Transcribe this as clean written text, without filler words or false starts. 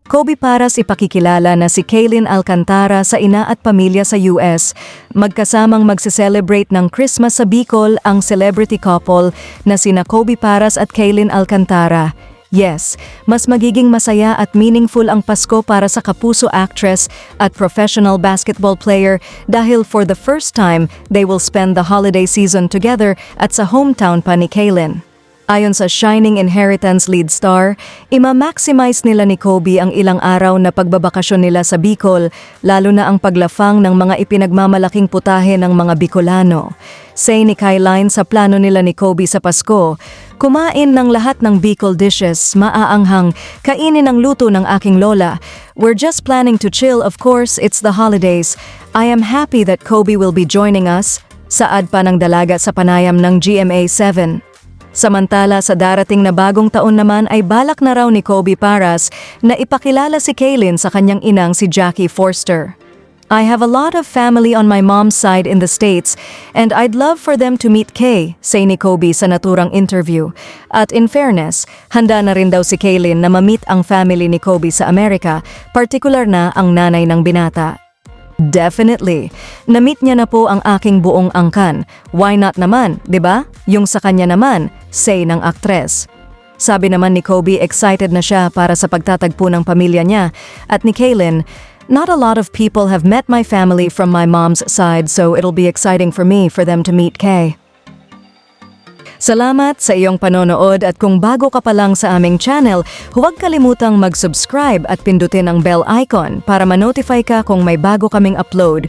Kobe Paras ipakikilala na si Kaylin Alcantara sa ina at pamilya sa US. Magkasamang magse-celebrate ng Christmas sa Bicol ang celebrity couple na sina Kobe Paras at Kaylin Alcantara. Yes, mas magiging masaya at meaningful ang Pasko para sa kapuso actress at professional basketball player dahil for the first time, they will spend the holiday season together at sa hometown pa ni Kaylin. Ayon sa Shining Inheritance lead star, ima-maximize nila ni Kobe ang ilang araw na pagbabakasyon nila sa Bicol, lalo na ang paglafang ng mga ipinagmamalaking putahe ng mga Bicolano. Say ni Kyline sa plano nila ni Kobe sa Pasko, kumain ng lahat ng Bicol dishes, maaanghang, kainin ang luto ng aking lola. We're just planning to chill, of course, it's the holidays. I am happy that Kobe will be joining us. Saad pa ng dalaga sa panayam ng GMA7. Samantala sa darating na bagong taon naman ay balak na raw ni Kobe Paras na ipakilala si Kaylin sa kanyang inang si Jackie Forster. I have a lot of family on my mom's side in the States and I'd love for them to meet Kay, say ni Kobe sa naturang interview. At in fairness, handa na rin daw si Kaylin na ma-meet ang family ni Kobe sa Amerika, partikular na ang nanay ng binata. Definitely. Na-meet niya na po ang aking buong angkan. Why not naman, 'di ba? Yung sa kanya naman, say ng aktres. Sabi naman ni Kobe excited na siya para sa pagtatagpo ng pamilya niya at ni Kaylin, not a lot of people have met my family from my mom's side so it'll be exciting for me for them to meet Kay. Salamat sa iyong panonood at kung bago ka pa lang sa aming channel, huwag kalimutang mag-subscribe at pindutin ang bell icon para ma-notify ka kung may bago kaming upload.